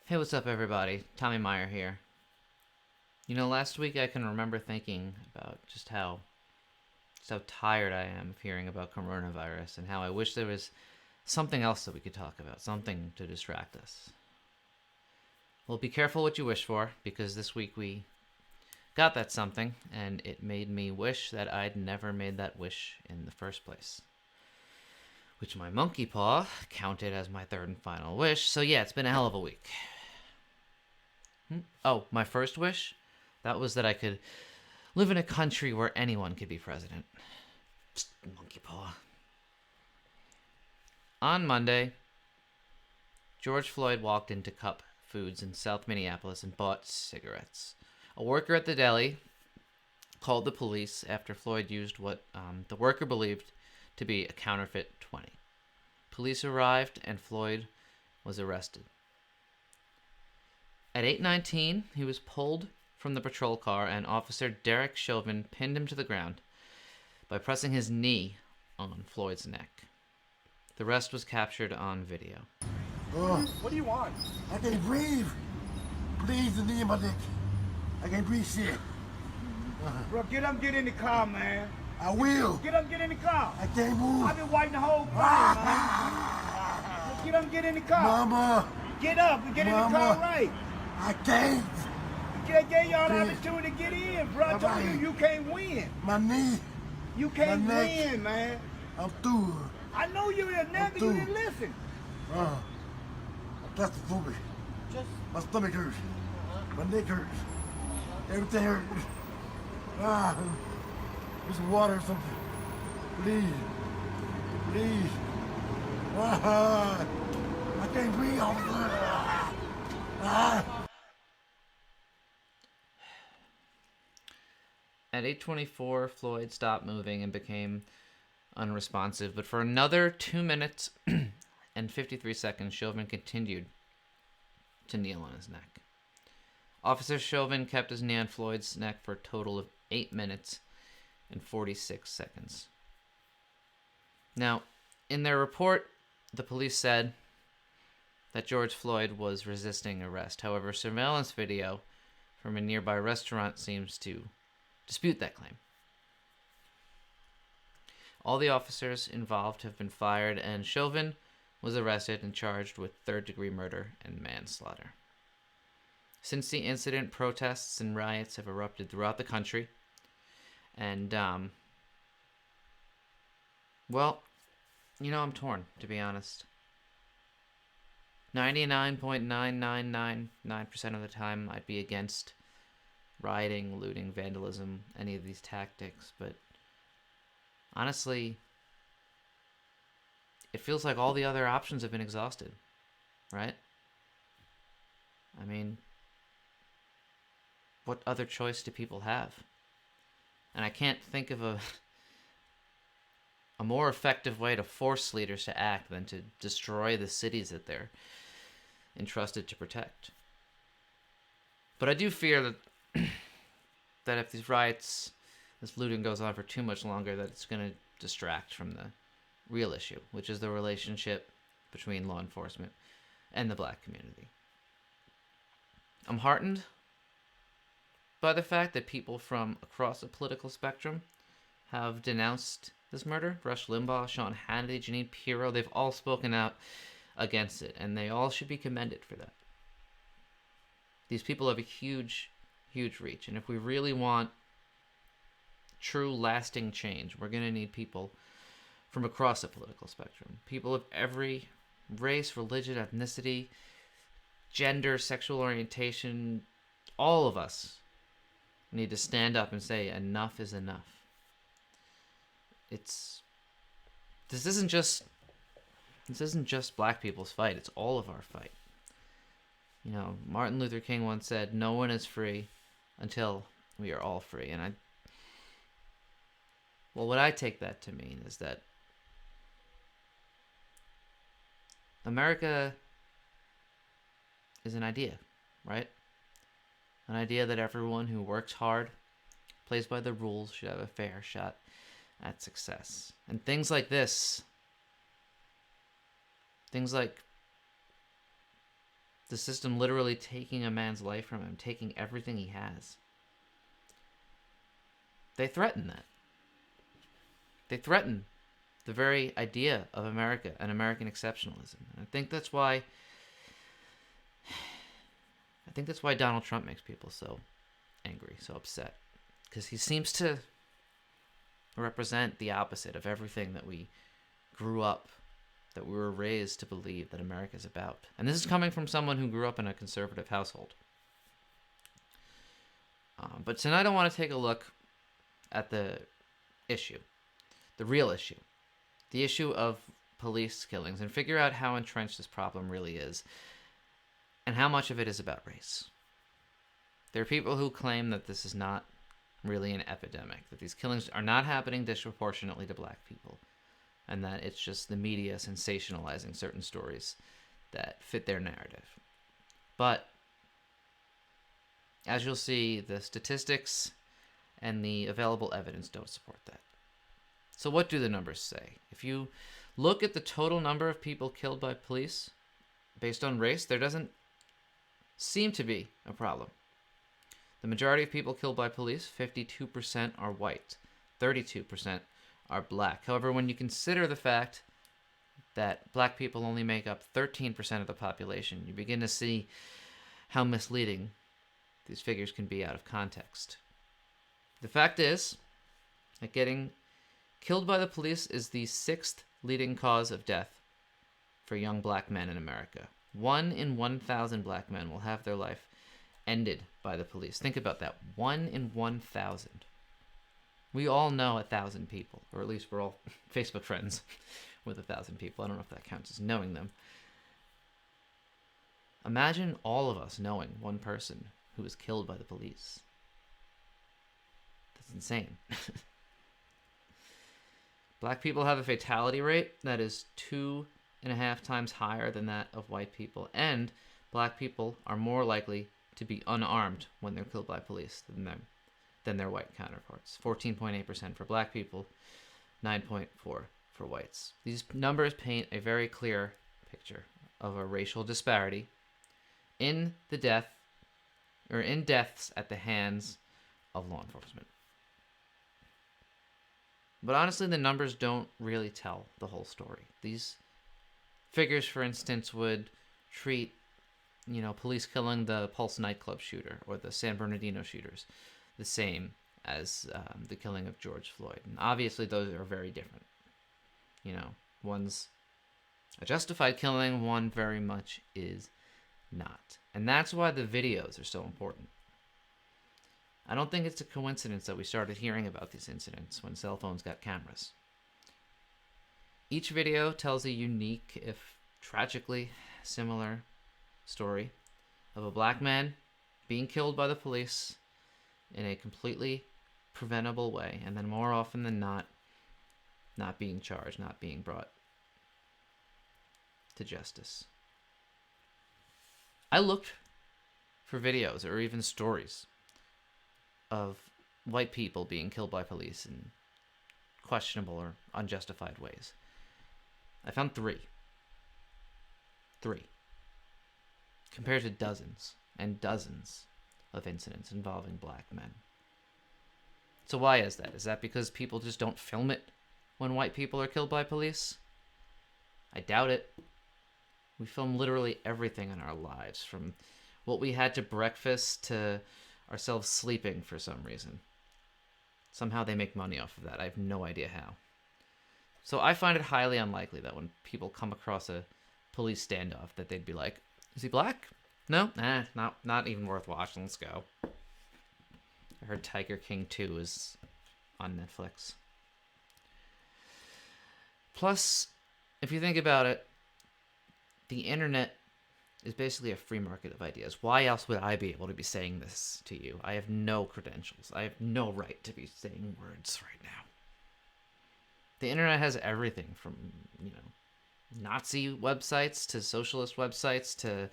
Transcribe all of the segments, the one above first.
Hey, what's up, everybody? Tommy Meyer here. Last week I can remember thinking about just how tired I am of hearing about coronavirus and how I wish there was something else that we could talk about, something to distract us. Well, be careful what you wish for, because this week we got that something, and it made me wish that I'd never made that wish in the first place. Which my monkey paw counted as my third and final wish, so yeah, it's been a hell of a week. Oh, my first wish? That was that I could live in a country where anyone could be president. Psst, monkey paw. On Monday, George Floyd walked into Cup Foods in South Minneapolis and bought cigarettes. A worker at the deli called the police after Floyd used what the worker believed to be a counterfeit 20. Police arrived and Floyd was arrested. At 8:19, he was pulled from the patrol car, and Officer Derek Chauvin pinned him to the ground by pressing his knee on Floyd's neck. The rest was captured on video. What do you want? I can't breathe. Please, the knee in my neck. I can't breathe shit. Bro, get up, get in the car, man. I will. Get up, get in the car. I can't move. I've been waiting the whole time, man. Get up, get in the car. Mama. Get up and get in the car right. I can't. I gave y'all the opportunity to get in, bro. I told you can't win. My knee. You can't My neck. win, man. I'm through. I know you're a nigga, you didn't listen. I'm claustrophobic. My stomach hurts. My neck hurts. Everything hurts. Get some water or something. Please. Please. I can't breathe, officer. At 8:24, Floyd stopped moving and became unresponsive, but for another 2 minutes and 53 seconds, Chauvin continued to kneel on his neck. Officer Chauvin kept his knee on Floyd's neck for a total of 8 minutes and 46 seconds. Now, in their report, the police said that George Floyd was resisting arrest. However, surveillance video from a nearby restaurant seems to dispute that claim. All the officers involved have been fired, and Chauvin was arrested and charged with third-degree murder and manslaughter. Since the incident, protests and riots have erupted throughout the country, and, I'm torn, to be honest. 99.9999% of the time, I'd be against rioting, looting, vandalism, any of these tactics, but honestly, it feels like all the other options have been exhausted, right? I mean, what other choice do people have? And I can't think of a more effective way to force leaders to act than to destroy the cities that they're entrusted to protect. But I do fear that that if these riots, this looting goes on for too much longer, that it's going to distract from the real issue, which is the relationship between law enforcement and the black community. I'm heartened by the fact that people from across the political spectrum have denounced this murder. Rush Limbaugh, Sean Hannity, Jeanine Pirro, they've all spoken out against it, and they all should be commended for that. These people have a huge reach, and if we really want true lasting change, we're going to need people from across the political spectrum. People of every race, religion, ethnicity, gender, sexual orientation. All of us need to stand up and say enough is enough. This isn't just black people's fight, it's all of our fight. Martin Luther King once said, "No one is free until we are all free." And what I take that to mean is that America is an idea, right? An idea that everyone who works hard, plays by the rules, should have a fair shot at success. And things like this, things like The system literally taking a man's life from him, taking everything he has. They threaten that. They threaten the very idea of America and American exceptionalism. And I think that's why Donald Trump makes people so angry, so upset, because he seems to represent the opposite of everything that we grew up, that we were raised to believe that America is about. And this is coming from someone who grew up in a conservative household. But tonight I want to take a look at the issue, the real issue, the issue of police killings, and figure out how entrenched this problem really is and how much of it is about race. There are people who claim that this is not really an epidemic, that these killings are not happening disproportionately to black people, and that it's just the media sensationalizing certain stories that fit their narrative. But as you'll see, the statistics and the available evidence don't support that. So what do the numbers say? If you look at the total number of people killed by police based on race, there doesn't seem to be a problem. The majority of people killed by police, 52%, are white, 32% are black. However, when you consider the fact that black people only make up 13% of the population, you begin to see how misleading these figures can be out of context. The fact is that getting killed by the police is the 6th leading cause of death for young black men in America. 1 in 1,000 black men will have their life ended by the police. Think about that. 1 in 1,000. We all know 1,000 people, or at least we're all Facebook friends with 1,000 people. I don't know if that counts as knowing them. Imagine all of us knowing one person who was killed by the police. That's insane. Black people have a fatality rate that is 2.5 times higher than that of white people, and black people are more likely to be unarmed when they're killed by police than their white counterparts. 14.8% for black people, 9.4% for whites. These numbers paint a very clear picture of a racial disparity in deaths at the hands of law enforcement. But honestly, the numbers don't really tell the whole story. These figures, for instance, would treat, police killing the Pulse nightclub shooter or the San Bernardino shooters the same as the killing of George Floyd. And obviously, those are very different. One's a justified killing, one very much is not. And that's why the videos are so important. I don't think it's a coincidence that we started hearing about these incidents when cell phones got cameras. Each video tells a unique, if tragically similar, story of a black man being killed by the police in a completely preventable way, and then more often than not being charged, not being brought to justice. I looked for videos or even stories of white people being killed by police in questionable or unjustified ways. I found 3. 3. Compared to dozens and dozens of incidents involving black men. So why is that? Is that because people just don't film it when white people are killed by police? I doubt it. We film literally everything in our lives, from what we had to breakfast to ourselves sleeping for some reason. Somehow they make money off of that. I have no idea how. So I find it highly unlikely that when people come across a police standoff that they'd be like, is he black? No? Not even worth watching. Let's go. I heard Tiger King 2 is on Netflix. Plus, if you think about it, the internet is basically a free market of ideas. Why else would I be able to be saying this to you? I have no credentials. I have no right to be saying words right now. The internet has everything from, Nazi websites to socialist websites to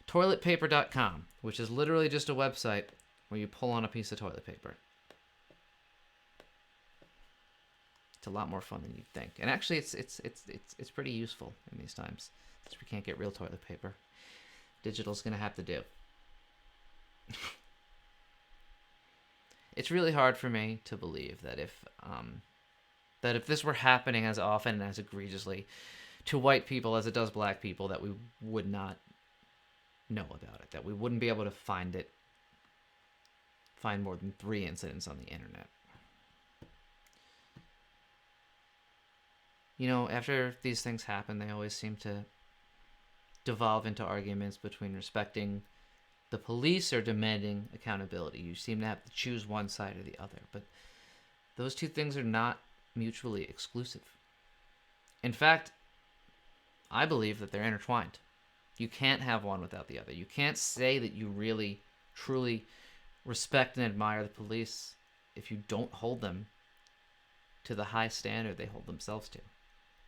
toiletpaper.com, which is literally just a website where you pull on a piece of toilet paper. It's a lot more fun than you'd think. And actually it's pretty useful in these times, since we can't get real toilet paper. digital's going to have to do. It's really hard for me to believe that if this were happening as often and as egregiously to white people as it does black people, that we would not know about it, that we wouldn't be able to find more than 3 incidents on the internet. You know, after these things happen, they always seem to devolve into arguments between respecting the police or demanding accountability. You seem to have to choose one side or the other, but those two things are not mutually exclusive. In fact, I believe that they're intertwined. You can't have one without the other. You can't say that you really, truly respect and admire the police if you don't hold them to the high standard they hold themselves to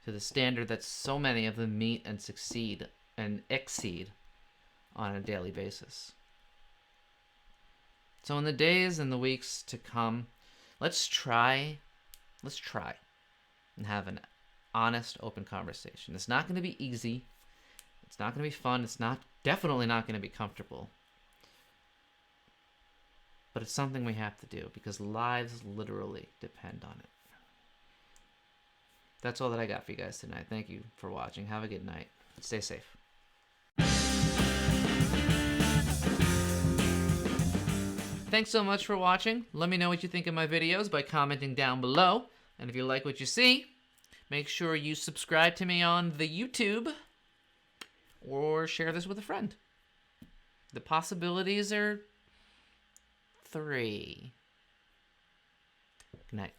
the standard that so many of them meet and succeed and exceed on a daily basis. So in the days and the weeks to come, let's try and have an honest, open conversation. It's not going to be easy. It's not going to be fun. It's definitely not going to be comfortable. But it's something we have to do because lives literally depend on it. That's all that I got for you guys tonight. Thank you for watching. Have a good night. Stay safe. Thanks so much for watching. Let me know what you think of my videos by commenting down below. And if you like what you see, make sure you subscribe to me on the YouTube or share this with a friend. The possibilities are 3. Good night.